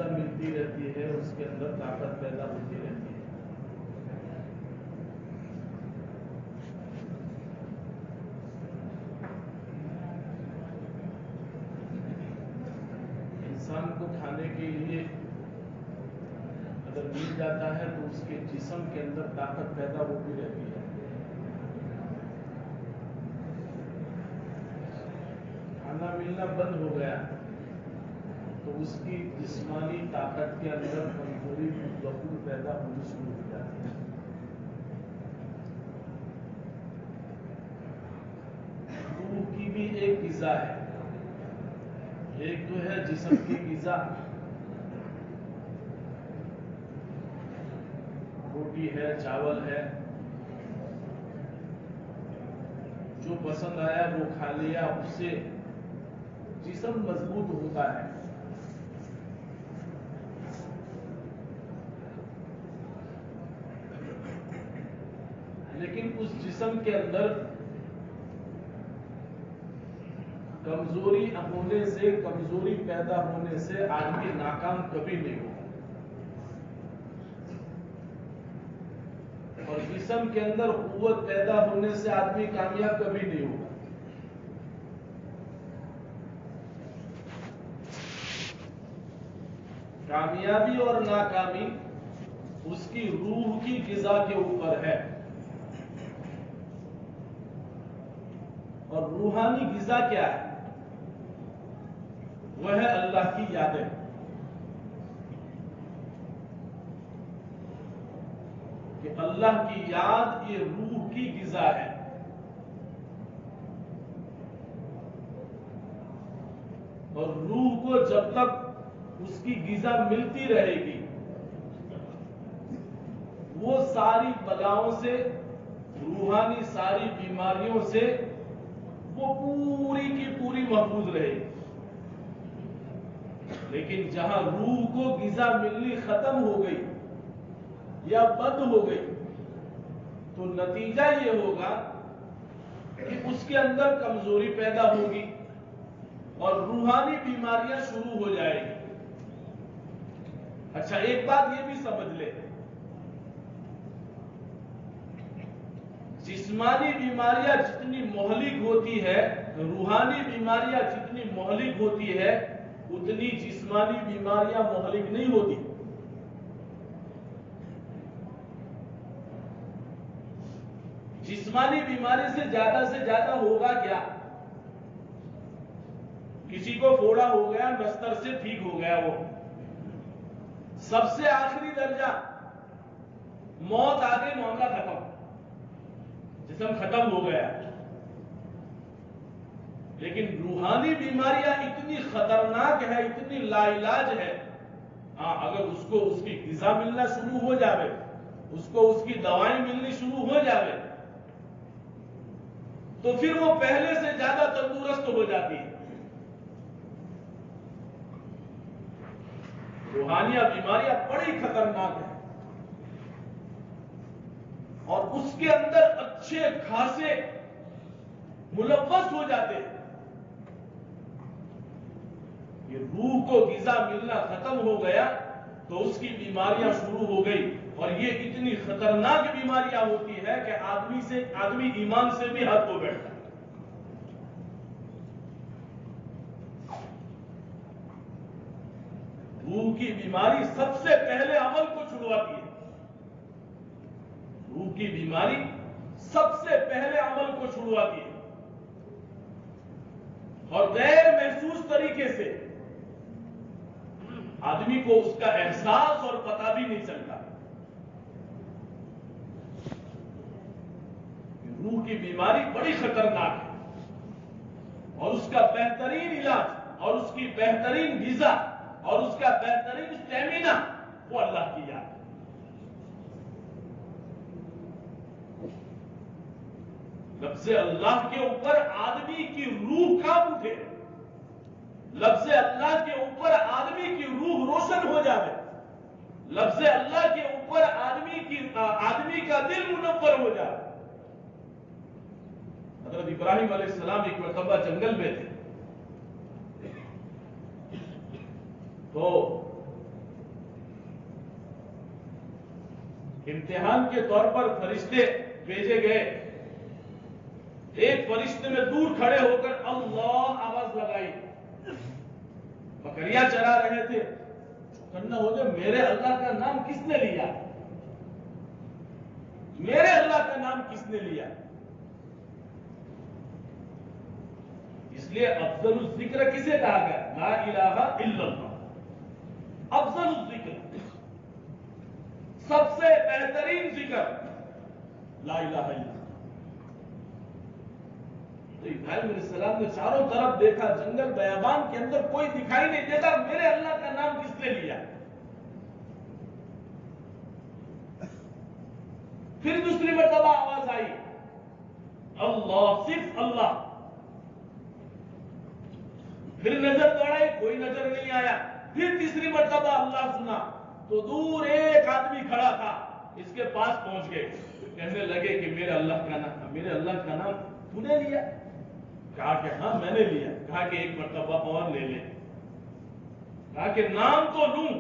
غذا ملتی رہتی ہے اس کے اندر طاقت پیدا ہوتی رہتی ہے. انسان کو کھانے کے لیے اگر مل جاتا ہے تو اس کے جسم کے اندر طاقت پیدا ہوتی رہتی ہے. کھانا ملنا بند ہو گیا تو اس کی جسمانی طاقت کے اندر کمزوری ضرور پیدا ہونی شروع ہو جاتی ہے. روح کی بھی ایک غذا ہے. ایک تو ہے جسم کی غذا، روٹی ہے، چاول ہے، جو پسند آیا وہ کھا لیا، اس سے جسم مضبوط ہوتا ہے. لیکن اس جسم کے اندر کمزوری ہونے سے، کمزوری پیدا ہونے سے آدمی ناکام کبھی نہیں ہوگا. اور جسم کے اندر قوت پیدا ہونے سے آدمی کامیاب کبھی نہیں ہوگا. کامیابی اور ناکامی اس کی روح کی غذا کے اوپر ہے. اور روحانی غذا کیا ہے؟ وہ ہے اللہ کی یادیں. کہ اللہ کی یاد یہ روح کی غذا ہے. اور روح کو جب تک اس کی غذا ملتی رہے گی وہ ساری بلاؤں سے، روحانی ساری بیماریوں سے وہ پوری کی پوری محفوظ رہے گی. لیکن جہاں روح کو غذا ملنی ختم ہو گئی یا بند ہو گئی تو نتیجہ یہ ہوگا کہ اس کے اندر کمزوری پیدا ہوگی اور روحانی بیماریاں شروع ہو جائیں گی. اچھا، ایک بات یہ بھی سمجھ لے، جسمانی بیماریاں جتنی مہلک ہوتی ہے، روحانی بیماریاں جتنی مہلک ہوتی ہے اتنی جسمانی بیماریاں مہلک نہیں ہوتی. جسمانی بیماری سے زیادہ ہوگا کیا؟ کسی کو پھوڑا ہو گیا، بستر سے ٹھیک ہو گیا، وہ سب سے آخری درجہ موت آ گئی، معاملہ ختم، جسم ختم ہو گیا. لیکن روحانی بیماریاں اتنی خطرناک ہے، اتنی لا علاج ہے. ہاں، اگر اس کو اس کی غذا ملنا شروع ہو جاوے، اس کو اس کی دوائیں ملنی شروع ہو جاوے تو پھر وہ پہلے سے زیادہ تندرست ہو جاتی ہے. روحانیہ بیماریاں بڑی خطرناک ہیں اور اس کے اندر اچھے خاصے ملوث ہو جاتے ہیں. یہ روح کو غذا ملنا ختم ہو گیا تو اس کی بیماریاں شروع ہو گئی. اور یہ اتنی خطرناک بیماریاں ہوتی ہے کہ آدمی ایمان سے بھی ہاتھ دھو بیٹھتا ہے. روح کی بیماری سب سے پہلے عمل کو چھڑواتی ہے. روح کی بیماری سب سے پہلے عمل کو چھڑواتی ہے اور غیر محسوس طریقے سے آدمی کو اس کا احساس اور پتہ بھی نہیں چلتا. روح کی بیماری بڑی خطرناک ہے اور اس کا بہترین علاج اور اس کی بہترین غذا اور اس کا بہترین اسٹیمینا وہ اللہ کی یاد ہے. لفظ اللہ کے اوپر آدمی کی روح کام اٹھے، لفظ اللہ کے اوپر آدمی کی روح روشن ہو جائے، لفظ اللہ کے اوپر آدمی کا دل منور ہو جائے. حضرت ابراہیم علیہ السلام ایک مرتبہ جنگل میں تھے تو امتحان کے طور پر فرشتے بھیجے گئے. ایک فرشتے نے دور کھڑے ہو کر اللہ آواز لگائی. بکریاں چرا رہے تھے. کرنا ہو گیا میرے اللہ کا نام کس نے لیا؟ میرے اللہ کا نام کس نے لیا؟ اس لیے افضل الذکر کسے کہا گیا؟ لا الہ الا اللہ. افضل الذکر، سب سے بہترین ذکر لا الہ الا اللہ. تو ابراہیم علیہ السلام نے چاروں طرف دیکھا، جنگل بیابان کے اندر کوئی دکھائی نہیں دیتا، میرے اللہ کا نام کس نے لیا؟ پھر دوسری مرتبہ آواز آئی اللہ، صرف اللہ. پھر نظر دوڑائی، کوئی نظر نہیں آیا. پھر تیسری مرتبہ اللہ سنا تو دور ایک آدمی کھڑا تھا، اس کے پاس پہنچ گئے. کہنے لگے کہ میرے اللہ کا نام تو نے لیا؟ کہا کہ ہاں میں نے لیا. کہا کہ ایک مرتبہ اور لے لیں. کہا کہ نام تو لوں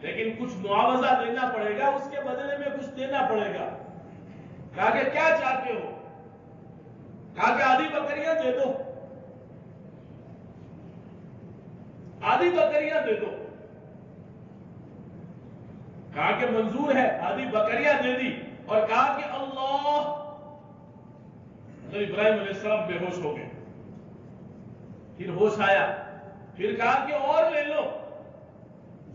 لیکن کچھ معاوضہ دینا پڑے گا، اس کے بدلے میں کچھ دینا پڑے گا. کہا کہ کیا چاہتے ہو؟ کہا کہ آدھی بکریاں دے دو، آدھی بکریاں دے دو. کہا کہ منظور ہے. آدھی بکریاں دے دی اور کہا کہ اللہ. تو ابراہیم علیہ السلام بے ہوش ہو گئے. پھر ہوش آیا، پھر کہا کہ اور لے لو.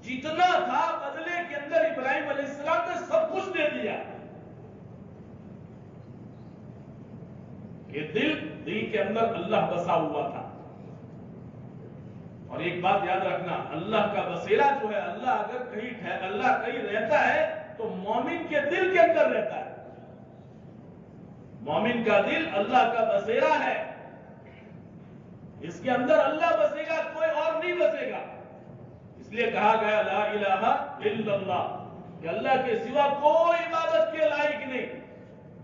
جتنا تھا بدلے کے اندر ابراہیم علیہ السلام نے سب کچھ دے دیا. کہ دل کے اندر اللہ بسا ہوا تھا. اور ایک بات یاد رکھنا، اللہ کا بسیرا جو ہے، اللہ کہیں رہتا ہے تو مومن کے دل کے اندر رہتا ہے. مومن کا دل اللہ کا بسیرا ہے، اس کے اندر اللہ بسے گا، کوئی اور نہیں بسے گا. اس لیے کہا گیا لا الہ الا اللہ، کہ اللہ کے سوا کوئی عبادت کے لائق نہیں.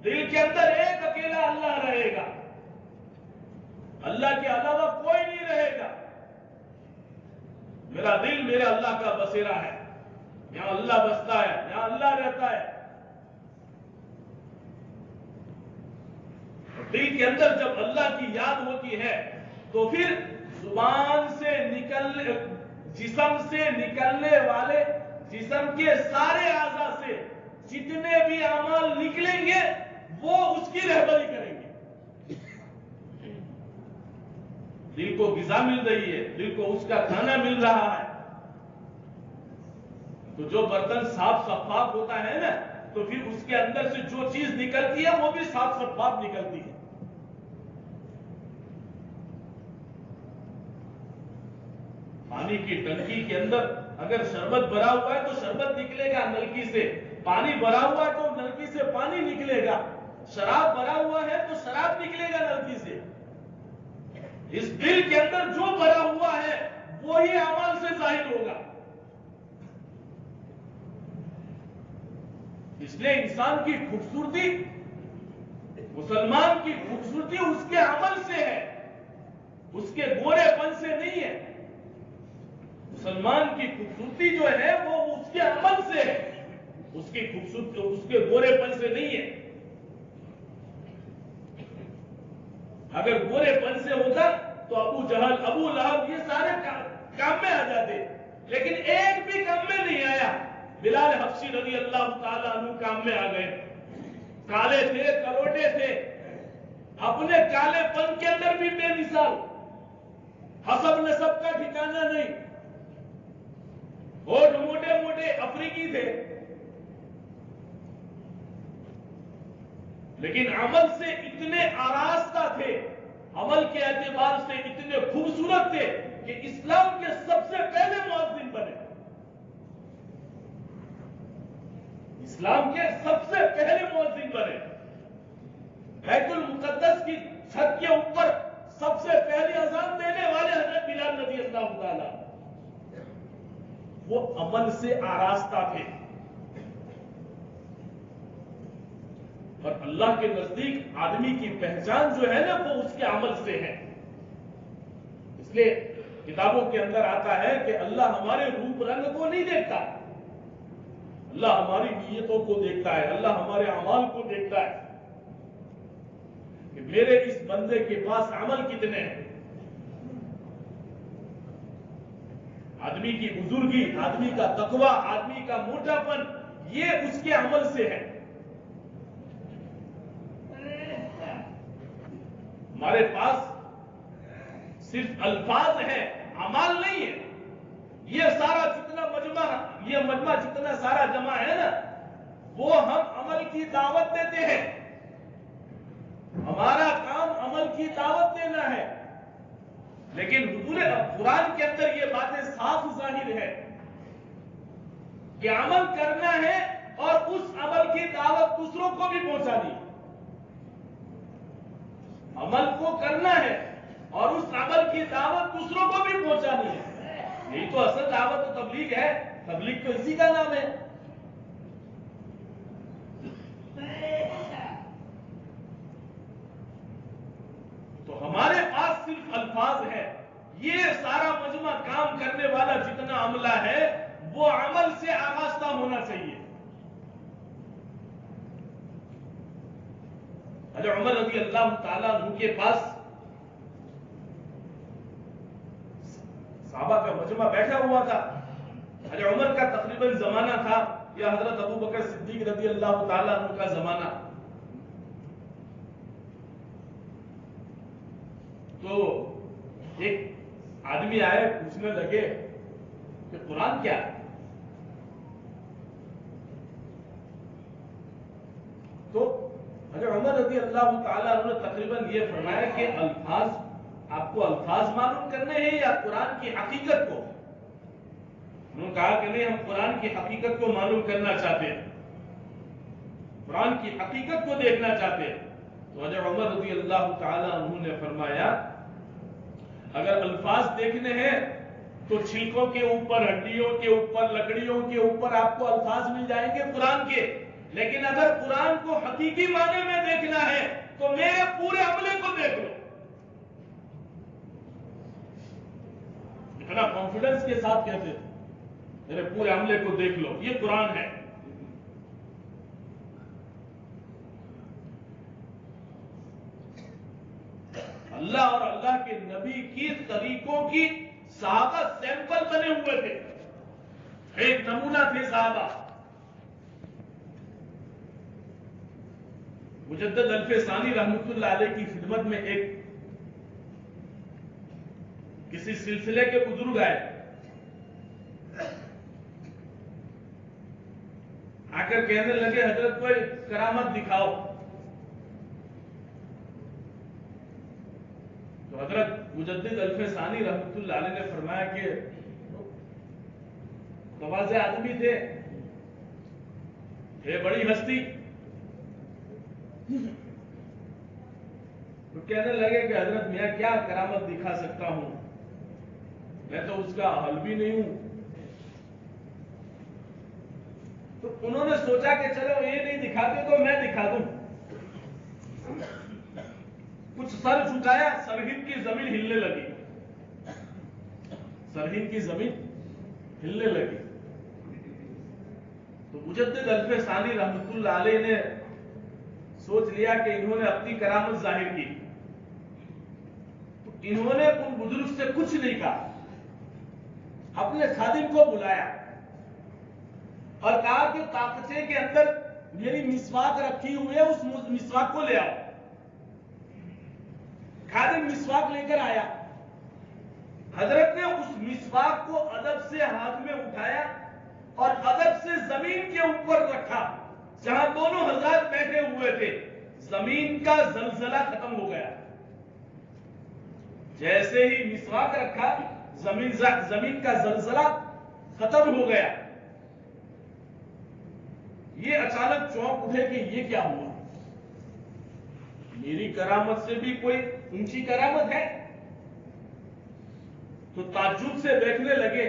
دل کے اندر ایک اکیلا اللہ رہے گا، اللہ کے علاوہ کوئی نہیں رہے گا. میرا دل میرے اللہ کا بسیرا ہے، یہاں اللہ بستا ہے، یہاں اللہ رہتا ہے. دل کے اندر جب اللہ کی یاد ہوتی ہے تو پھر زبان سے جسم سے نکلنے والے، جسم کے سارے اعضاء سے جتنے بھی اعمال نکلیں گے وہ اس کی رہبری کریں گے. دل کو غذا مل رہی ہے، دل کو اس کا کھانا مل رہا ہے. تو جو برتن صاف شفاف ہوتا ہے نا، تو پھر اس کے اندر سے جو چیز نکلتی ہے وہ بھی صاف شفاف نکلتی ہے. پانی کی ٹنکی کے اندر اگر شربت بھرا ہوا ہے تو شربت نکلے گا نلکی سے، پانی بھرا ہوا ہے تو نلکی سے پانی نکلے گا. شراب بھرا ہوا ہے تو شراب نکلے گا نلکی سے. اس دل کے اندر جو بھرا ہوا ہے وہی اعمال سے ظاہر ہوگا. اس لیے انسان کی خوبصورتی، مسلمان کی خوبصورتی اس کے عمل سے ہے، اس کے گورے پن سے نہیں ہے. مسلمان کی خوبصورتی جو ہے وہ اس کے عمل سے ہے، اس کی خوبصورتی اس کے گورے پن سے نہیں ہے. اگر گورے پن سے ہوتا تو ابو جہل، ابو لہب یہ سارے کام میں آ جاتے، لیکن ایک بھی کام میں نہیں آیا. بلال حبشی رضی اللہ تعالیٰ عنہ کام میں آ گئے. کالے تھے، کروٹے تھے، اپنے کالے پن کے اندر بھی بے مثال، حسب نسب کا ٹھکانہ نہیں، ہوٹھ موٹے موٹے افریقی تھے، لیکن عمل سے اتنے آراستہ تھے، عمل کے اعتبار سے اتنے خوبصورت تھے کہ اسلام کے سب سے پہلے مؤذن بنے. اسلام کے سب سے پہلے مؤذن بنے. بیت المقدس کی چھت کے اوپر سب سے پہلے اذان دینے والے حضرت بلال رضی اللہ تعالی، وہ عمل سے آراستہ تھے. اور اللہ کے نزدیک آدمی کی پہچان جو ہے نا وہ اس کے عمل سے ہے. اس لیے کتابوں کے اندر آتا ہے کہ اللہ ہمارے روپ رنگ کو نہیں دیکھتا، اللہ ہماری نیتوں کو دیکھتا ہے، اللہ ہمارے اعمال کو دیکھتا ہے کہ میرے اس بندے کے پاس عمل کتنے ہیں۔ آدمی کی بزرگی، آدمی کا تقوی، آدمی کا موٹا پن، یہ اس کے عمل سے ہے۔ ہمارے پاس صرف الفاظ ہیں، اعمال نہیں ہے۔ یہ سارا جتنا مجمع جتنا سارا جمع ہے نا، وہ ہم عمل کی دعوت دیتے ہیں۔ ہمارا کام عمل کی دعوت دینا ہے، لیکن حضور قرآن کے اندر یہ باتیں صاف ظاہر ہے کہ عمل کرنا ہے اور اس عمل کی دعوت دوسروں کو بھی پہنچانی ہے۔ عمل کو کرنا ہے اور اس عمل کی دعوت دوسروں کو بھی پہنچانی ہے۔ یہی تو اصل دعوت و تبلیغ ہے، تبلیغ تو اسی کا نام ہے۔ تو ہمارے پاس صرف الفاظ ہے، یہ سارا مجمع کام کرنے والا جتنا عملہ ہے وہ عمل سے آراستہ ہونا چاہیے۔ حضرت عمر رضی اللہ تعالیٰ عنہ کے پاس صحابہ کا مجمع بیٹھا ہوا تھا۔ حضرت عمر کا تقریباً زمانہ تھا یا حضرت ابو بکر صدیق رضی اللہ تعالیٰ عنہ کا زمانہ۔ تو ایک آدمی آئے، پوچھنے لگے کہ قرآن کیا ہے؟ تو حضرت عمر رضی اللہ تعالیٰ عنہ نے تقریباً یہ فرمایا کہ الفاظ، آپ کو الفاظ معلوم کرنے ہیں یا قرآن کی حقیقت کو؟ انہوں نے کہا کہ نہیں، ہم قرآن کی حقیقت کو معلوم کرنا چاہتے ہیں، قرآن کی حقیقت کو دیکھنا چاہتے ہیں۔ تو حضرت عمر رضی اللہ تعالیٰ عنہ نے فرمایا اگر الفاظ دیکھنے ہیں تو چھلکوں کے اوپر، ہڈیوں کے اوپر، لکڑیوں کے اوپر آپ کو الفاظ مل جائیں گے قرآن کے، لیکن اگر قرآن کو حقیقی معنی میں دیکھنا ہے تو میرے پورے عملے کو دیکھ لو۔ اتنا کانفیڈنس کے ساتھ کہتے ہیں میرے پورے عملے کو دیکھ لو، یہ قرآن ہے۔ اللہ اور اللہ کے نبی کی طریقوں کی صحابہ سیمپل بنے ہوئے تھے، ایک نمونہ تھے صحابہ۔ مجدد الف ثانی رحمت اللہ علیہ کی خدمت میں ایک کسی سلسلے کے بزرگ آئے، آ کر کہنے لگے حضرت کوئی کرامت دکھاؤ۔ تو حضرت مجدد الف ثانی رحمت اللہ علیہ نے فرمایا کہ متواضع آدمی تھے بڑی ہستی، تو کہنے لگے کہ حضرت میں کیا کرامت دکھا سکتا ہوں، میں تو اس کا حل بھی نہیں ہوں۔ تو انہوں نے سوچا کہ چلو یہ نہیں دکھاتے تو میں دکھا دوں۔ کچھ سر جھکایا، سرہند کی زمین ہلنے لگی، سرہند کی زمین ہلنے لگی۔ تو مجدد الف ثانی رحمت اللہ علیہ نے سوچ لیا کہ انہوں نے اپنی کرامت ظاہر کی، تو انہوں نے ان بزرگ سے کچھ نہیں کہا، اپنے خادم کو بلایا اور کہا کہ طاقچے کے اندر میری مسواک رکھی ہوئی ہے، اس مسواک کو لے آؤ۔ خادم مسواک لے کر آیا، حضرت نے اس مسواک کو ادب سے ہاتھ میں اٹھایا اور ادب سے زمین کے اوپر رکھا جہاں دونوں حضرات بیٹھے ہوئے تھے۔ زمین کا زلزلہ ختم ہو گیا، جیسے ہی مسواک رکھا زمین کا زلزلہ ختم ہو گیا۔ یہ اچانک چونک اٹھے کہ یہ کیا ہوا، میری کرامت سے بھی کوئی اونچی کرامت ہے؟ تو تعجب سے دیکھنے لگے۔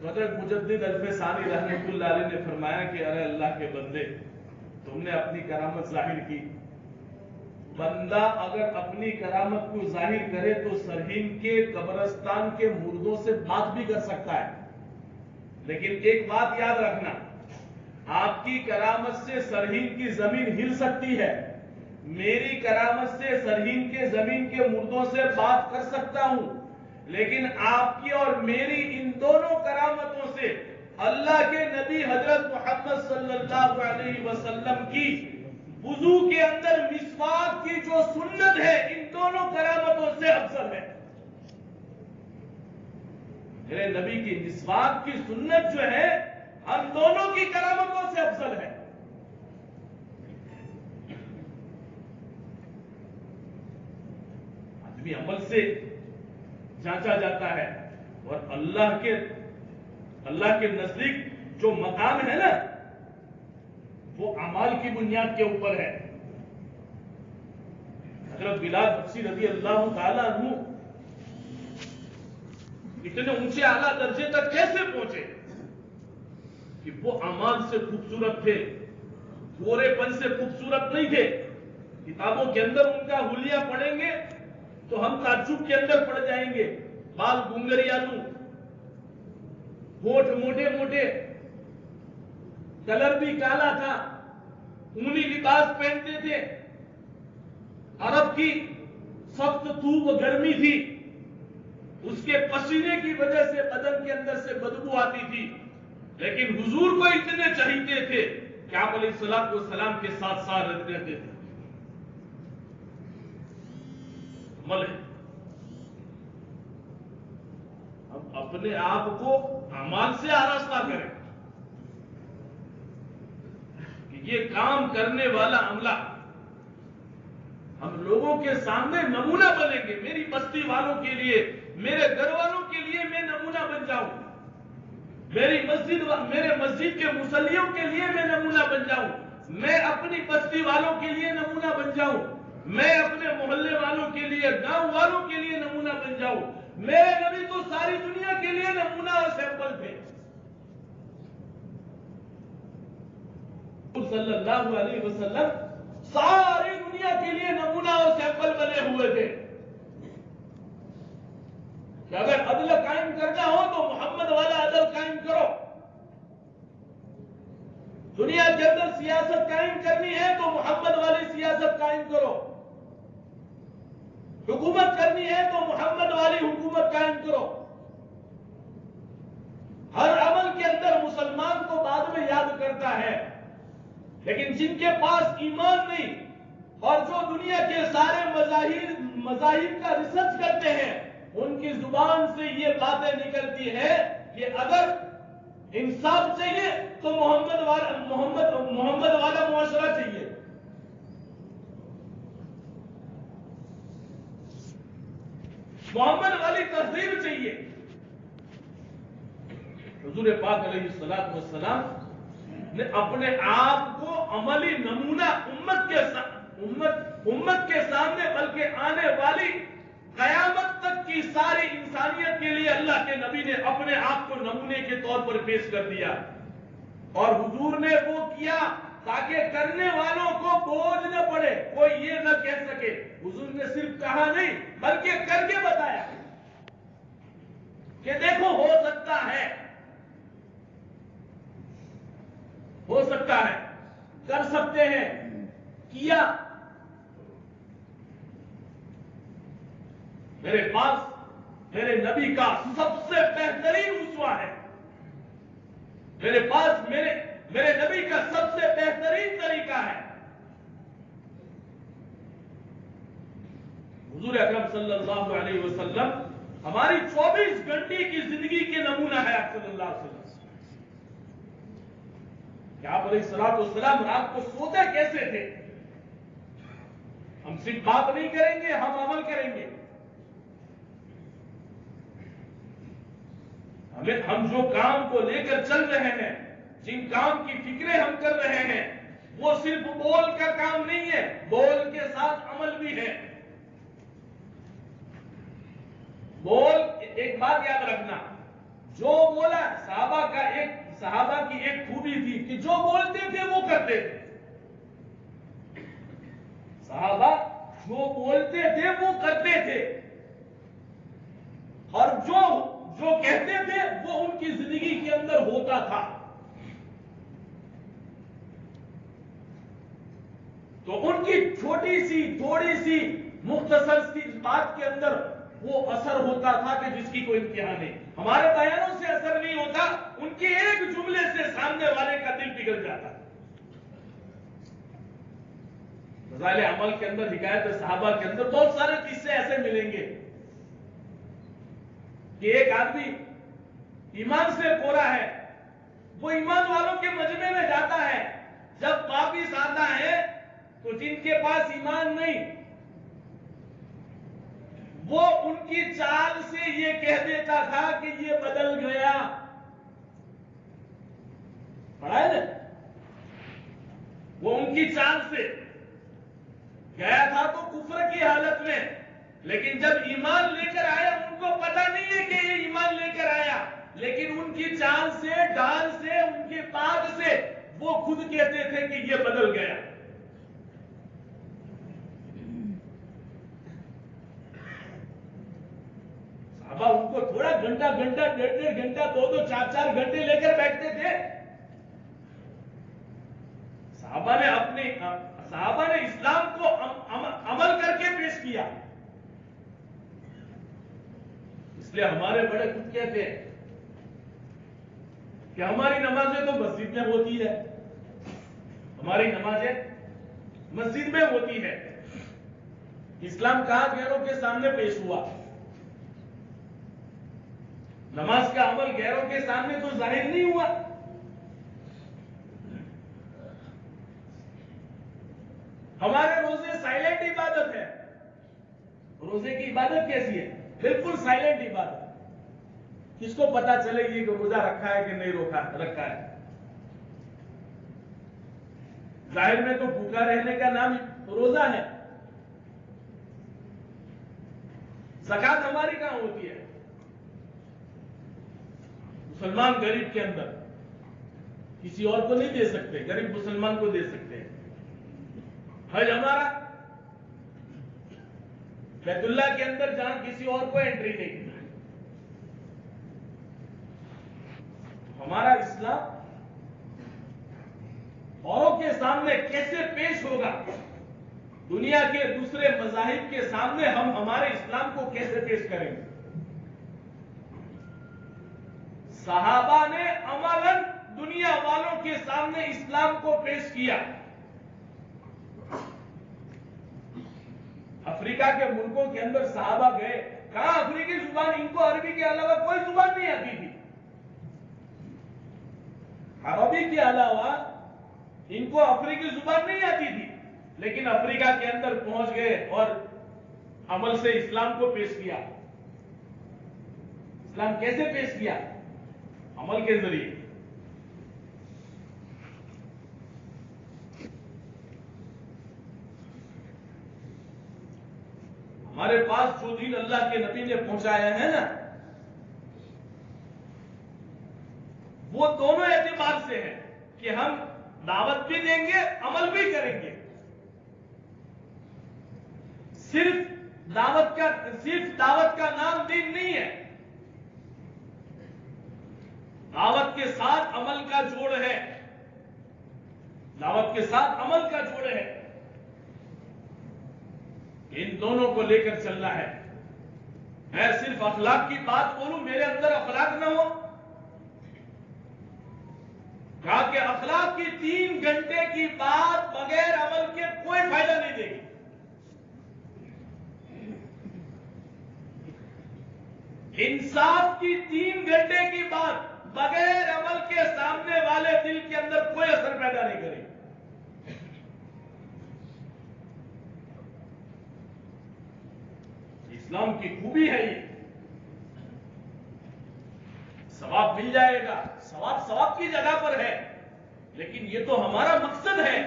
حضرت مجدد الف ثانی رحمت اللہ علیہ نے فرمایا کہ ارے اللہ کے بندے، تم نے اپنی کرامت ظاہر کی۔ بندہ اگر اپنی کرامت کو ظاہر کرے تو سرہند کے قبرستان کے مردوں سے بات بھی کر سکتا ہے، لیکن ایک بات یاد رکھنا، آپ کی کرامت سے سرہند کی زمین ہل سکتی ہے، میری کرامت سے سرہند کے زمین کے مردوں سے بات کر سکتا ہوں، لیکن آپ کی اور میری ان دونوں کرامتوں سے اللہ کے نبی حضرت محمد صلی اللہ علیہ وسلم کی وضو کے اندر مسواک کی جو سنت ہے ان دونوں کرامتوں سے افضل ہے۔ میرے نبی کی مسواک کی سنت جو ہے ہم دونوں کی کرامتوں سے افضل ہے۔ آدمی عمل سے جانچا جاتا ہے، اور اللہ کے نزدیک جو مقام ہے نا وہ اعمال کی بنیاد کے اوپر ہے۔ حضرت بلال حبشی رضی اللہ تعالیٰ عنہ اتنے اونچے اعلیٰ درجے تک کیسے پہنچے کہ وہ اعمال سے خوبصورت تھے، گورے پن سے خوبصورت نہیں تھے۔ کتابوں کے اندر ان کا حلیہ پڑھیں گے تو ہم تعجب کے اندر پڑ جائیں گے۔ بال گنگریالو، ہونٹ موٹے موٹے، کلر بھی کالا تھا، اونی لباس پہنتے تھے، عرب کی سخت دھوپ گرمی تھی، اس کے پسینے کی وجہ سے بدن کے اندر سے بدبو آتی تھی، لیکن حضور کو اتنے چاہیتے تھے کہ آپ علیہ الصلوۃ والسلام کے ساتھ ساتھ رہتے تھے۔ عمل ہے، ہم اپنے آپ کو اعمال سے آراستہ کریں کہ یہ کام کرنے والا عملہ ہم لوگوں کے سامنے نمونہ بنیں گے۔ میری بستی والوں کے لیے، میرے گھر والوں کے لیے میں نمونہ بن جاؤں، میرے مسجد کے مصلیوں کے لیے میں نمونہ بن جاؤں، میں اپنی بستی والوں کے لیے نمونہ بن جاؤں، میں اپنے محلے والوں کے لیے، گاؤں والوں کے لیے نمونہ بن جاؤں۔ میرے نبی تو ساری دنیا کے لیے نمونہ اور سیمپل تھے۔ صلی اللہ علیہ وسلم ساری دنیا کے لیے نمونہ اور سیمپل بنے ہوئے تھے کہ اگر عدل قائم کرنا ہو تو محمد والا عدل قائم کرو، دنیا کے اندر سیاست قائم کرنی ہے تو محمد والی سیاست قائم کرو، حکومت کرنی ہے تو محمد والی حکومت قائم کرو۔ ہر عمل کے اندر مسلمان کو بعد میں یاد کرتا ہے، لیکن جن کے پاس ایمان نہیں اور جو دنیا کے سارے مذاہب کا ریسرچ کرتے ہیں، ان کی زبان سے یہ باتیں نکلتی ہیں کہ اگر انصاف چاہیے تو محمد والا معاشرہ چاہیے، محمد والی تہذیب چاہیے۔ حضور پاک علیہ الصلوۃ والسلام نے اپنے آپ کو عملی نمونہ امت کے سامنے، بلکہ آنے والی قیامت تک کی ساری انسانیت کے لیے اللہ کے نبی نے اپنے آپ کو نمونے کے طور پر پیش کر دیا، اور حضور نے وہ کیا تاکہ کرنے والوں کو بوجھ نہ پڑے، کوئی یہ نہ کہہ سکے۔ حضور نے صرف کہا نہیں بلکہ کر کے بتایا کہ دیکھو ہو سکتا ہے، کر سکتے ہیں، کیا۔ میرے پاس میرے نبی کا سب سے بہترین اسوہ ہے، میرے پاس میرے نبی کا سب سے بہترین طریقہ ہے۔ حضور اکرم صلی اللہ علیہ وسلم ہماری 24 گھنٹے کی زندگی کے نمونہ ہے صلی اللہ علیہ وسلم۔ کہ آپ علیہ الصلوۃ والسلام رات کو سوتے کیسے تھے؟ ہم صرف بات نہیں کریں گے، ہم عمل کریں گے۔ ہم جو کام کو لے کر چل رہے ہیں، جن کام کی فکریں ہم کر رہے ہیں، وہ صرف بول کا کام نہیں ہے، بول کے ساتھ عمل بھی ہے۔ بول، ایک بات یاد رکھنا، جو بولا صحابہ کی ایک خوبی تھی کہ جو بولتے تھے وہ کرتے تھے۔ صحابہ جو بولتے تھے وہ کرتے تھے، اور جو کہتے تھے وہ ان کی زندگی کے اندر ہوتا تھا۔ تو ان کی چھوٹی سی تھوڑی سی مختصر سی بات کے اندر وہ اثر ہوتا تھا کہ جس کی کوئی انتہا نہیں. ہمارے بیانوں سے اثر نہیں ہوتا، ان کے ایک جملے سے سامنے والے کا دل پگھل جاتا. فضائل عمل کے اندر، حکایت صحابہ کے اندر بہت سارے قصے ایسے ملیں گے کہ ایک آدمی ایمان سے کوڑا ہے، وہ ایمان والوں کے مجمع میں جاتا ہے. جب واپس آتا ہے تو جن کے پاس ایمان نہیں، وہ ان کی چال سے یہ کہہ دیتا تھا کہ یہ بدل گیا. پڑھا ہے نا؟ وہ ان کی چال سے گیا تھا تو کفر کی حالت میں، لیکن جب ایمان لے کر آیا ان کو پتہ نہیں ہے کہ یہ ایمان لے کر آیا، لیکن ان کی چال سے، ڈال سے، ان کی بات سے وہ خود کہتے تھے کہ یہ بدل گیا. صحابہ ان کو تھوڑا گھنٹہ ڈیڑھ گھنٹہ 2 4 گھنٹے لے کر بیٹھتے تھے. صحابہ نے اسلام کو عمل کر کے پیش کیا. اس لیے ہمارے بڑے خود کہتے ہیں کہ ہماری نمازیں تو مسجد میں ہوتی ہے، ہماری نمازیں مسجد میں ہوتی ہے. اسلام کہاں غیروں کے سامنے پیش ہوا؟ نماز کا عمل غیروں کے سامنے تو ظاہر نہیں ہوا. ہمارے روزے سائلنٹ عبادت ہے. روزے کی عبادت کیسی ہے؟ بالکل سائلنٹ عبادت. کس کو پتا چلے گی کہ روزہ رکھا ہے کہ نہیں رکھا ہے؟ ظاہر میں تو بھوکا رہنے کا نام روزہ ہے. زکات ہماری کہاں ہوتی ہے؟ مسلمان غریب کے اندر کسی اور کو نہیں دے سکتے، غریب مسلمان کو دے سکتے ہیں. حج ہمارا بیت اللہ کے اندر جہاں کسی اور کو انٹری نہیں. ہمارا اسلام اوروں کے سامنے کیسے پیش ہوگا، دنیا کے دوسرے مذاہب کے سامنے ہم ہمارے اسلام کو کیسے پیش کریں گے؟ صحابہ نے عملاً دنیا والوں کے سامنے اسلام کو پیش کیا. افریقہ کے ملکوں کے اندر صحابہ گئے، کہاں افریقی زبان، ان کو عربی کے علاوہ کوئی زبان نہیں آتی تھی. عربی کے علاوہ ان کو افریقی زبان نہیں آتی تھی، لیکن افریقہ کے اندر پہنچ گئے اور عمل سے اسلام کو پیش کیا. اسلام کیسے پیش کیا؟ عمل کے ذریعے. ہمارے پاس جو دین اللہ کے نبی نے پہنچایا ہے نا، وہ دونوں اعتبار سے ہے کہ ہم دعوت بھی دیں گے، عمل بھی کریں گے. صرف دعوت کا نام دین نہیں ہے، دعوت کے ساتھ عمل کا جوڑ ہے. دعوت کے ساتھ عمل کا جوڑ ہے. ان دونوں کو لے کر چلنا ہے. میں صرف اخلاق کی بات بولوں، میرے اندر اخلاق نہ ہو. کہا کہ اخلاق کی 3 گھنٹے کی بات بغیر عمل کے کوئی فائدہ نہیں دے گی. انصاف کی 3 گھنٹے کی بات بغیر عمل کے سامنے والے دل کے اندر کوئی اثر پیدا نہیں کرے گی. اسلام کی خوبی ہے یہ. ثواب مل جائے گا، ثواب کی جگہ پر ہے، لیکن یہ تو ہمارا مقصد ہے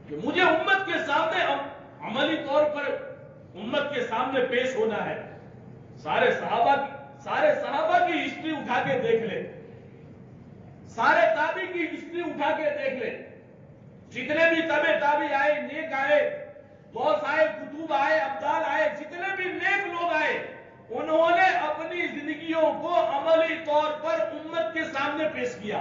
کہ مجھے امت کے سامنے عملی طور پر امت کے سامنے پیش ہونا ہے. سارے صحابہ کی ہسٹری اٹھا کے دیکھ لے، سارے تابعی کی ہسٹری اٹھا کے دیکھ لے. جتنے بھی تابعی آئے، نیک آئے، غوث آئے، کتب آئے، ابدال آئے، جتنے بھی نیک لوگ آئے، انہوں نے اپنی زندگیوں کو عملی طور پر امت کے سامنے پیش کیا.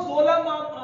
16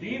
3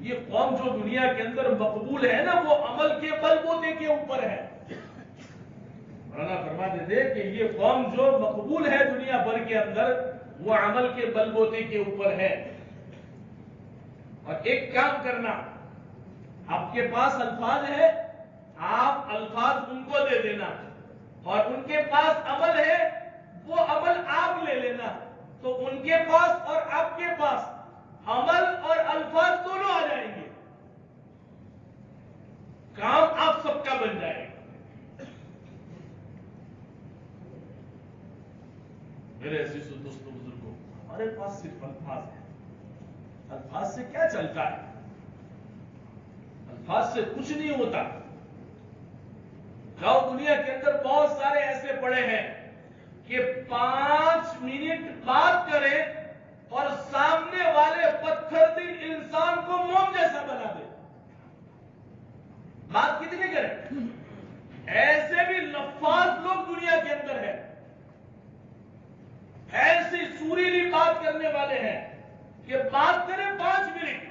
یہ قوم جو دنیا کے اندر مقبول ہے نا وہ عمل کے بل بوتے کے اوپر ہے. مولانا فرماتے تھے کہ یہ قوم جو مقبول ہے دنیا بھر کے اندر وہ عمل کے بل بوتے کے اوپر ہے. اور ایک کام کرنا، آپ کے پاس الفاظ ہے، آپ الفاظ ان کو دے دینا، اور ان کے پاس عمل ہے، وہ عمل آپ لے لینا. تو ان کے پاس اور آپ کے پاس عمل اور الفاظ دونوں آ جائیں گے، کام آپ سب کا بن جائے گا. میرے عزیز و دوستو بزرگوں، ہمارے پاس صرف الفاظ ہیں. الفاظ سے کیا چلتا ہے؟ الفاظ سے کچھ نہیں ہوتا. جاؤ دنیا کے اندر بہت سارے ایسے پڑے ہیں کہ 5 منٹ بات کریں اور سامنے والے پتھر دل انسان کو موم جیسا بنا دے. بات کتنی کریں؟ ایسے بھی لفاظ لوگ دنیا کے اندر ہیں، ایسی سوریلی بات کرنے والے ہیں کہ بات کریں 5 منٹ،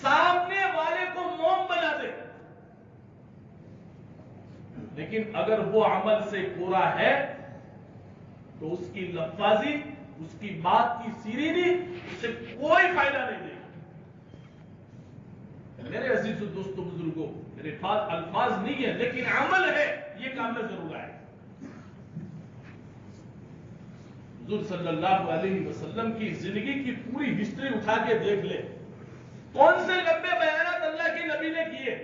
سامنے والے کو موم بنا دے. لیکن اگر وہ عمل سے پورا ہے تو اس کی لفاظی، اس کی بات کی سیرینی اس سے کوئی فائدہ نہیں دے گا. میرے عزیز و دوستو بزرگوں، میرے پاس الفاظ نہیں ہے لیکن عمل ہے، یہ کام میں ضرور آئے. حضور صلی اللہ علیہ وسلم کی زندگی کی پوری ہسٹری اٹھا کے دیکھ لے، کون سے لمبے بیانات اللہ کے نبی نے کیے.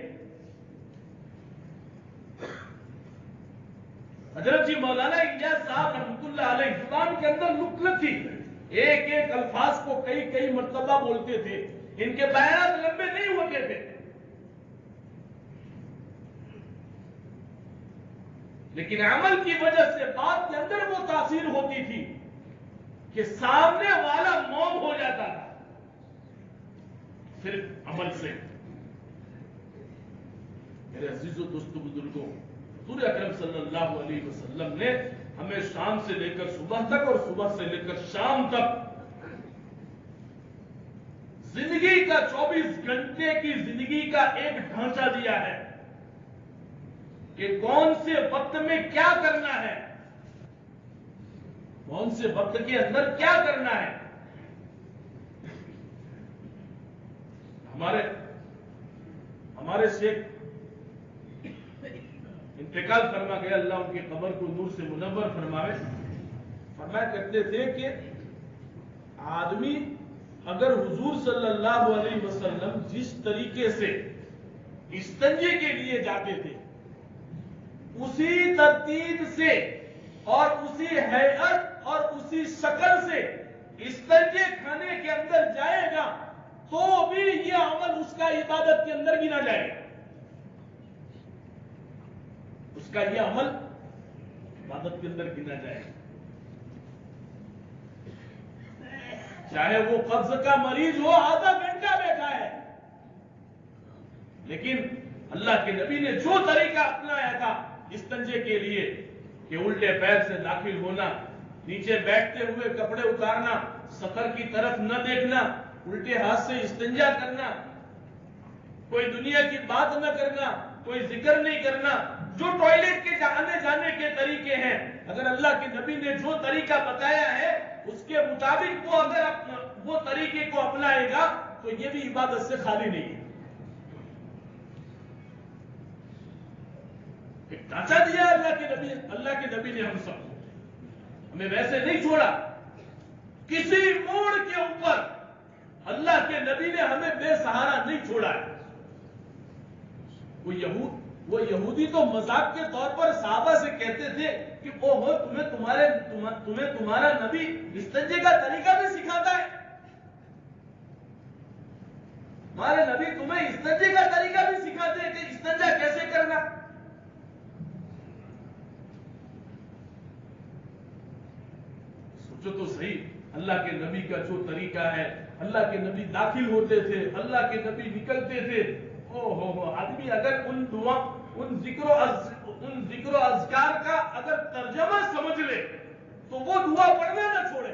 حضرت جی مولانا الیاس صاحب رحمۃ اللہ علیہ زبان کے اندر نکلت تھی، ایک ایک الفاظ کو کئی کئی مرتبہ بولتے تھے. ان کے بیانات لمبے نہیں ہوتے تھے، لیکن عمل کی وجہ سے بات کے اندر وہ تاثیر ہوتی تھی کہ سامنے والا موم ہو جاتا تھا صرف عمل سے. میرے عزیز و دوستو بزرگوں، حضور اکرم صلی اللہ علیہ وسلم نے ہمیں شام سے لے کر صبح تک اور صبح سے لے کر شام تک زندگی کا 24 گھنٹے کی زندگی کا ایک ڈھانچہ دیا ہے کہ کون سے وقت میں کیا کرنا ہے، کون سے وقت کے اندر کیا کرنا ہے. ہمارے شیخ انتقال فرما گیا، اللہ ان کی قبر کو نور سے منور فرمائے. فرمایا کرتے تھے کہ آدمی اگر حضور صلی اللہ علیہ وسلم جس طریقے سے استنجے کے لیے جاتے تھے اسی ترتیب سے اور اسی ہیئت اور اسی شکل سے استنجے کھانے کے اندر جائے گا تو بھی یہ عمل اس کا عبادت کے اندر گنا جائے گا. اس کا یہ عمل عبادت کے اندر گنا جائے گا. چاہے وہ قبض کا مریض ہو، آدھا گھنٹہ بیٹھا ہے، لیکن اللہ کے نبی نے جو طریقہ اپنایا تھا استنجے کے لیے کہ الٹے پیر سے داخل ہونا، نیچے بیٹھتے ہوئے کپڑے اتارنا، سطر کی طرف نہ دیکھنا، الٹے ہاتھ سے استنجا کرنا، کوئی دنیا کی بات نہ کرنا، کوئی ذکر نہیں کرنا، جو ٹوائلٹ کے آنے جانے کے طریقے ہیں، اگر اللہ کے نبی نے جو طریقہ بتایا ہے اس کے مطابق وہ اگر وہ طریقے کو اپنائے گا تو یہ بھی عبادت سے خالی نہیں ہے. ایک ڈھانچہ دیا اللہ کے نبی نے ہم سب کو، ہمیں ویسے نہیں چھوڑا. کسی موڑ کے اوپر اللہ کے نبی نے ہمیں بے سہارا نہیں چھوڑا ہے. وہ یہودی تو مذاق کے طور پر صحابہ سے کہتے تھے کہ او ہو تمہیں تمہارا نبی استنجے کا طریقہ بھی سکھاتا ہے، ہمارے نبی تمہیں استنجے کا طریقہ بھی سکھاتے ہیں کہ استنجا کیسے کرنا. سوچو تو صحیح، اللہ کے نبی کا جو طریقہ ہے، اللہ کے نبی داخل ہوتے تھے، اللہ کے نبی نکلتے تھے. آدمی اگر ان ذکر و اذکار کا اگر ترجمہ سمجھ لے تو وہ دعا پڑھنا نہ چھوڑے.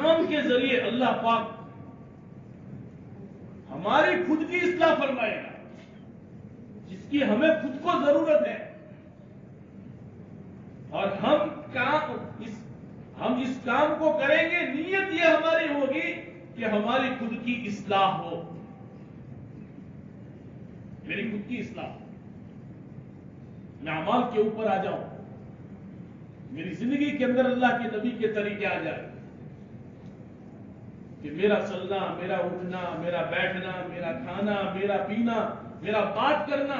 کام کے ذریعے اللہ پاک ہماری خود کی اصلاح فرمائے گا، جس کی ہمیں خود کو ضرورت ہے، اور ہم اس کام کو کریں گے، نیت یہ ہماری ہوگی کہ ہماری خود کی اصلاح ہو، میری خود کی اصلاح، میں اعمال کے اوپر آ جاؤں، میری زندگی کے اندر اللہ کے نبی کے طریقے آ جائے، کہ میرا چلنا، میرا اٹھنا، میرا بیٹھنا، میرا کھانا، میرا پینا، میرا بات کرنا،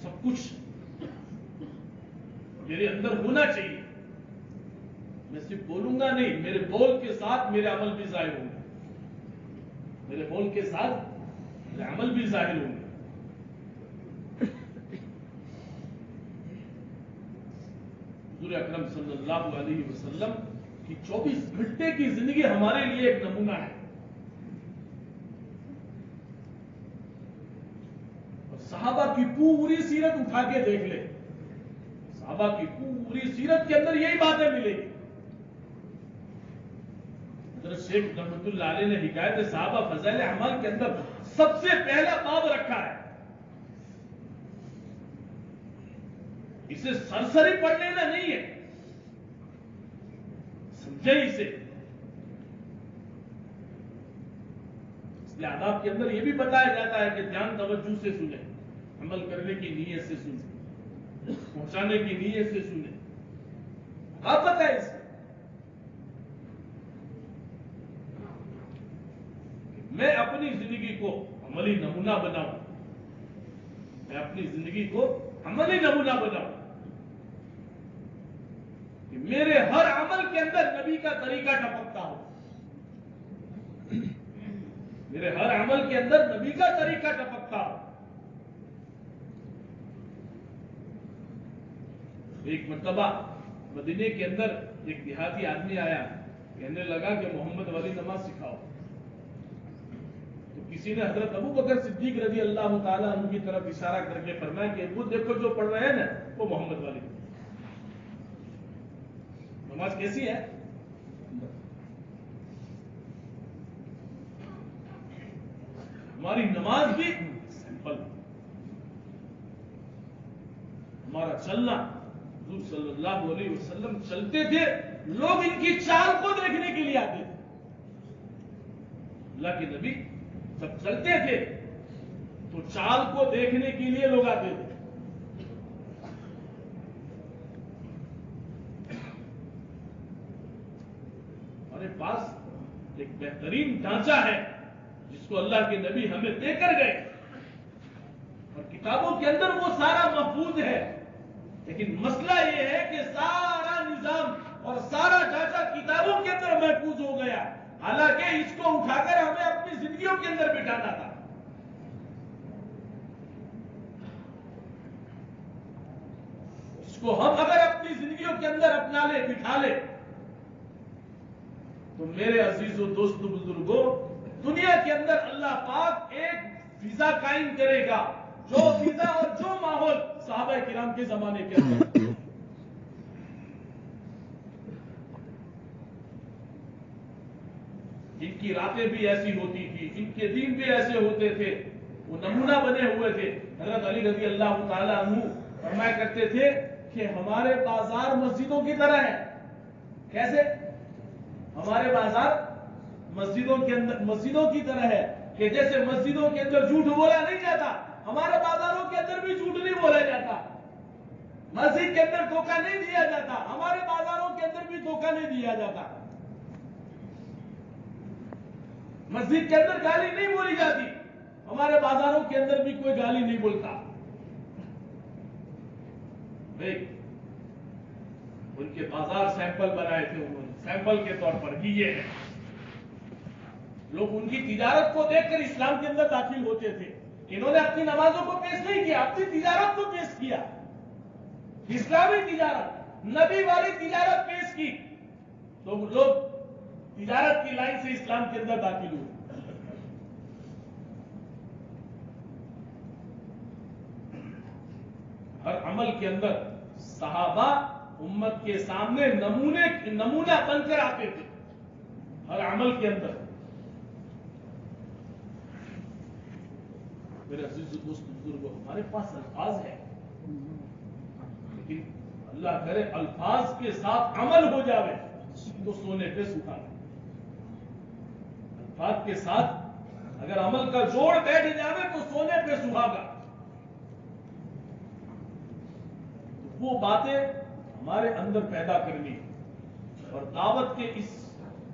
سب کچھ میرے اندر ہونا چاہیے۔ میں صرف بولوں گا نہیں، میرے بول کے ساتھ میرے عمل بھی ظاہر ہوں گے، میرے بول کے ساتھ میرے عمل بھی ظاہر ہوں گے۔ حضور اکرم صلی اللہ علیہ وسلم کی 24 گھنٹے کی زندگی ہمارے لیے ایک نمونہ ہے، اور صحابہ کی پوری سیرت اٹھا کے دیکھ لیں، صحابہ کی پوری سیرت کے اندر یہی باتیں ملیں گی۔ حضرت شیخ رحمۃ اللہ علیہ نے حکایت صحابہ فضائل اعمال کے اندر سب سے پہلا باب رکھا ہے، اسے سرسری پڑھ لینا نہیں ہے، سمجھے اسے۔ اس لیے آداب کے اندر یہ بھی بتایا جاتا ہے کہ دھیان توجہ سے سنیں، عمل کرنے کی نیت سے سنیں، پہنچانے کی نیت سے سنیں، آپ بتائیں اسے کہ میں اپنی زندگی کو عملی نمونہ بناؤں، میں اپنی زندگی کو عملی نمونہ بناؤں، کہ میرے ہر عمل کے اندر نبی کا طریقہ ٹپکتا ہو، میرے ہر عمل کے اندر نبی کا طریقہ ٹپکتا ہو۔ ایک مرتبہ مدینے کے اندر ایک دیہاتی آدمی آیا، کہنے لگا کہ محمد والی نماز سکھاؤ، تو کسی نے حضرت ابو بکر صدیق رضی اللہ تعالیٰ عنہ کی طرف اشارہ کر کے فرمایا کہ وہ دیکھو جو پڑھ رہے ہیں نا وہ محمد والی نماز کیسی ہے؟ ہماری نماز بھی سمپل، ہمارا چلنا، حضور صلی اللہ علیہ وسلم چلتے تھے، لوگ ان کی چال کو دیکھنے کے لیے آتے تھے۔ اللہ کے نبی جب چلتے تھے تو چال کو دیکھنے کے لیے لوگ آتے تھے۔ ہمارے پاس ایک بہترین ڈھانچہ ہے جس کو اللہ کے نبی ہمیں دے کر گئے، اور کتابوں کے اندر وہ سارا محفوظ ہے، لیکن مسئلہ یہ ہے کہ سارا نظام اور سارا ڈھانچہ کتابوں کے اندر محفوظ ہو گیا، حالانکہ اس کو اٹھا کر ہمیں اپنی زندگیوں کے اندر بٹھانا تھا۔ اس کو ہم اگر اپنی زندگیوں کے اندر اپنا لے، بٹھا لے، تو میرے عزیز و دوست بزرگوں، دنیا کے اندر اللہ پاک ایک فضا قائم کرے گا، جو فضا اور جو ماحول صحابہ کرام کے زمانے کے اندر، جن کی راتیں بھی ایسی ہوتی تھی، جن کے دن بھی ایسے ہوتے تھے، وہ نمونہ بنے ہوئے تھے۔ حضرت علی رضی اللہ تعالی عنہ فرمایا کرتے تھے کہ ہمارے بازار مسجدوں کی طرح ہے۔ کیسے؟ ہمارے بازار مسجدوں کی طرح ہے، کہ جیسے مسجدوں کے اندر جھوٹ بولا نہیں جاتا، ہمارے بازاروں کے اندر بھی جھوٹ نہیں بولا جاتا، مسجد کے اندر دھوکہ نہیں دیا جاتا، ہمارے بازاروں کے اندر بھی دھوکہ نہیں دیا جاتا، مسجد کے اندر گالی نہیں بولی جاتی، ہمارے بازاروں کے اندر بھی کوئی گالی نہیں بولتا۔ ان کے بازار سیمپل بنائے تھے انہوں نے، سیمپل کے طور پر ہی یہ ہے۔ لوگ ان کی تجارت کو دیکھ کر اسلام کے اندر داخل ہوتے تھے۔ انہوں نے اپنی نمازوں کو پیش نہیں کیا، اپنی تجارت کو پیش کیا، اسلامی تجارت، نبی والی تجارت پیش کی، تو لوگ تجارت کی لائن سے اسلام کے اندر داخل ہوئے۔ ہر عمل کے اندر صحابہ امت کے سامنے نمونہ بن کر آتے تھے ہر عمل کے اندر. میرے عزیز دوست بزرگوں، ہمارے پاس الفاظ ہیں، لیکن اللہ کرے الفاظ کے ساتھ عمل ہو جاوے تو سونے پہ سہاگا. الفاظ کے ساتھ اگر عمل کا جوڑ بیٹھ جاوے تو سونے پہ سہاگا. وہ باتیں ہمارے اندر پیدا کرنی اور دعوت کے اس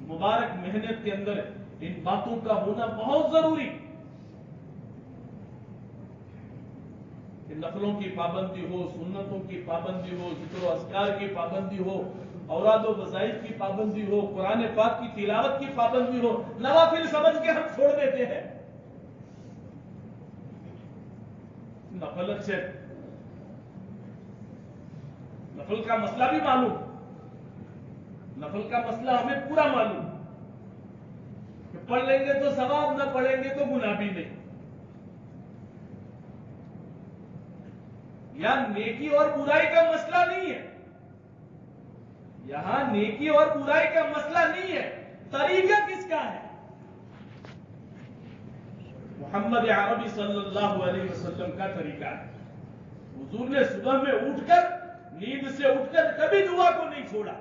مبارک محنت کے اندر ان باتوں کا ہونا بہت ضروری. کہ نفلوں کی پابندی ہو، سنتوں کی پابندی ہو، ذکر و اذکار کی پابندی ہو، اوراد و وظائف کی پابندی ہو، قرآن پاک کی تلاوت کی پابندی ہو. نوافل سمجھ کے ہم چھوڑ دیتے ہیں. نفل اچھے، نفل کا مسئلہ بھی معلوم، نفل کا مسئلہ ہمیں پورا معلوم کہ پڑھ لیں گے تو ثواب، نہ پڑھیں گے تو گناہ بھی نہیں. یہاں نیکی اور برائی کا مسئلہ نہیں ہے، یہاں نیکی اور برائی کا مسئلہ نہیں ہے. طریقہ کس کا ہے؟ محمد عربی صلی اللہ علیہ وسلم کا طریقہ ہے. حضور نے صبح میں اٹھ کر، نیند سے اٹھ کر کبھی دعا کو نہیں چھوڑا.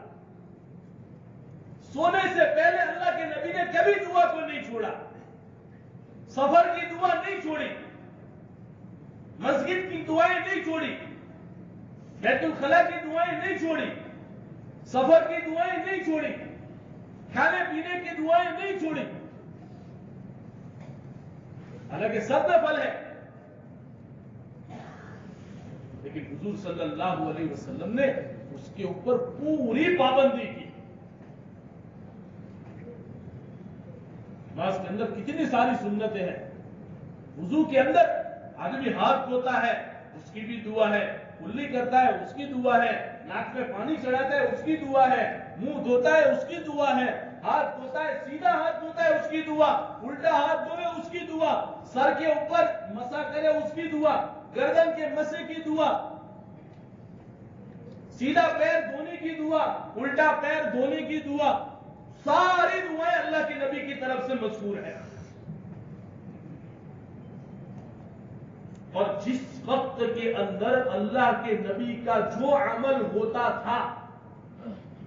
سونے سے پہلے اللہ کے نبی نے کبھی دعا کو نہیں چھوڑا. سفر کی دعا نہیں چھوڑی، مسجد کی دعائیں نہیں چھوڑی، بیت الخلا کی دعائیں نہیں چھوڑی، سفر کی دعائیں نہیں چھوڑی، کھانے پینے کی دعائیں نہیں چھوڑی. حالانکہ سب میں پھل ہے، لیکن حضور صلی اللہ علیہ وسلم نے اس کے اوپر پوری پابندی کی. نماز کے اندر کتنی ساری سنتیں ہیں. وضو کے اندر آدمی ہاتھ دھوتا ہے، اس کی بھی دعا ہے. کلی کرتا ہے، اس کی دعا ہے. ناک میں پانی چڑھاتا ہے، اس کی دعا ہے. منہ دھوتا ہے، اس کی دعا ہے. ہاتھ دھوتا ہے، سیدھا ہاتھ دھوتا ہے، اس کی دعا. الٹا ہاتھ دھوے، اس کی دعا. سر کے اوپر مسا کرے، اس کی دعا. گردن کے مسے کی دعا. سیدھا پیر دھونے کی دعا، الٹا پیر دھونے کی دعا. ساری دعائیں اللہ کے نبی کی طرف سے مذکور ہے. اور جس وقت کے اندر اللہ کے نبی کا جو عمل ہوتا تھا،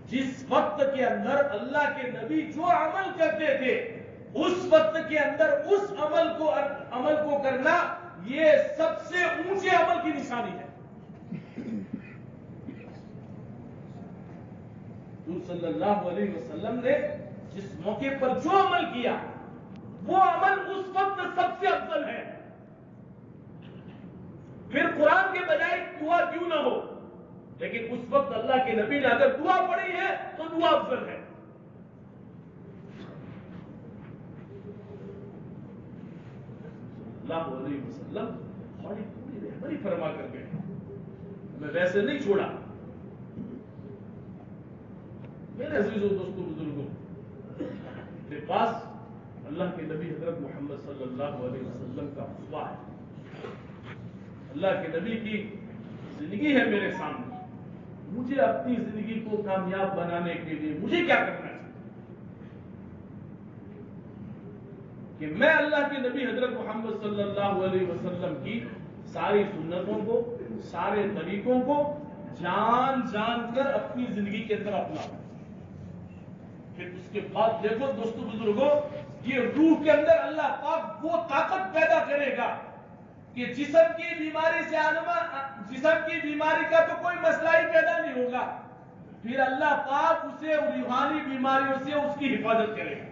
جس وقت کے اندر اللہ کے نبی جو عمل کرتے تھے، اس وقت کے اندر اس عمل کو کرنا یہ سب سے اونچے عمل کی نشانی ہے. حضور صلی اللہ علیہ وسلم نے جس موقع پر جو عمل کیا، وہ عمل اس وقت سب سے افضل ہے. پھر قرآن کے بجائے دعا کیوں نہ ہو، لیکن اس وقت اللہ کے نبی نے اگر دعا پڑھی ہے تو دعا افضل ہے. اللہ علیہ وسلم ہماری پوری رہبری فرما کر گئے، ہمیں ویسے نہیں چھوڑا. میرے عزیزوں، دوستوں، بزرگوں، میرے پاس اللہ کے نبی حضرت محمد صلی اللہ علیہ وسلم کا اسوہ ہے. اللہ کے نبی کی زندگی ہے میرے سامنے. مجھے اپنی زندگی کو کامیاب بنانے کے لیے مجھے کیا کرنا چاہیے کہ میں اللہ کے نبی حضرت محمد صلی اللہ علیہ وسلم کی ساری سنتوں کو، سارے طریقوں کو جان کر اپنی زندگی کے اندر اپناؤں. پھر اس کے بعد دیکھو دوستو بزرگوں، یہ روح کے اندر اللہ پاک وہ طاقت پیدا کرے گا کہ جسم کی بیماری سے جسم کی بیماری کا تو کوئی مسئلہ ہی پیدا نہیں ہوگا. پھر اللہ پاک اسے روحانی بیماریوں سے اس کی حفاظت کرے گا.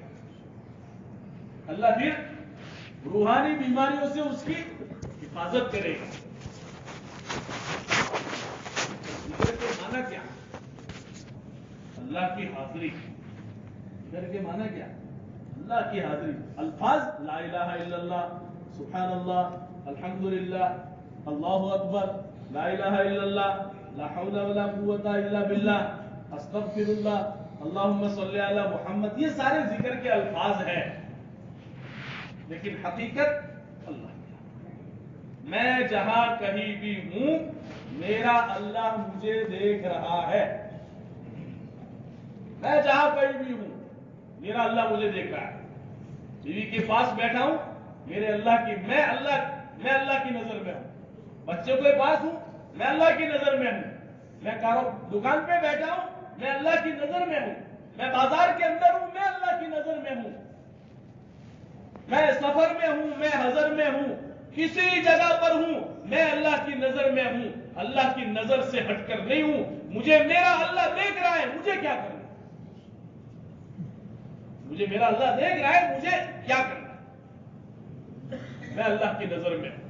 اللہ پھر روحانی بیماریوں سے اس کی حفاظت کرے گا. ذکر کے معنی کیا؟ اللہ کی حاضری. ذکر کے معنی کیا؟ اللہ کی حاضری. الفاظ لا الہ الا اللہ، سبحان اللہ، الحمدللہ، اللہ اکبر، لا الہ الا اللہ، لا حول ولا قوت الا باللہ، استغفر اللہ، اللہم صلی علی محمد، یہ سارے ذکر کے الفاظ ہیں، لیکن حقیقت اللہ کی. میں جہاں کہیں بھی ہوں میرا اللہ مجھے دیکھ رہا ہے. میں جہاں کہیں بھی ہوں میرا اللہ مجھے دیکھ رہا ہے. بیوی کے پاس بیٹھا ہوں میں اللہ کی نظر میں ہوں. بچوں کے پاس ہوں میں اللہ کی نظر میں ہوں. میں دکان پہ بیٹھا ہوں میں اللہ کی نظر میں ہوں. میں بازار کے اندر ہوں میں اللہ کی نظر میں ہوں. میں سفر میں ہوں میں حضر میں ہوں کسی جگہ پر ہوں میں اللہ کی نظر میں ہوں. اللہ کی نظر سے ہٹ کر نہیں ہوں. مجھے میرا اللہ دیکھ رہا ہے مجھے کیا کرنا. مجھے میرا اللہ دیکھ رہا ہے مجھے کیا کرنا. میں اللہ کی نظر میں ہوں.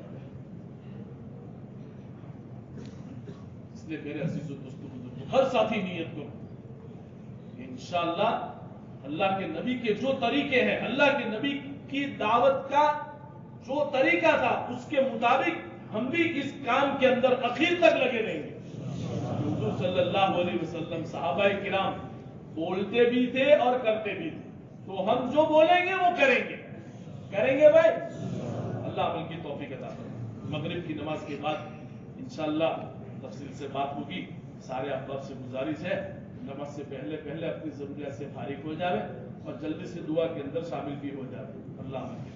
اس لیے میرے عزیز و دوستوں بزرگوں ہر ساتھی نیت کرو انشاءاللہ اللہ کے نبی کے جو طریقے ہیں اللہ کے نبی کی دعوت کا جو طریقہ تھا اس کے مطابق ہم بھی اس کام کے اندر اخیر تک لگے رہیں گے. حضور صلی اللہ علیہ وسلم صحابہ کرام بولتے بھی تھے اور کرتے بھی تھے. تو ہم جو بولیں گے وہ کریں گے بھائی. اللہ عمل کی توفیق عطا فرمائے. مغرب کی نماز کے بعد انشاءاللہ تفصیل سے بات ہوگی. سارے احباب سے گزارش ہے نماز سے پہلے اپنی ضروریات سے فارغ ہو جائے اور جلدی سے دعا کے اندر شامل بھی ہو جائے. اللہ حافظ.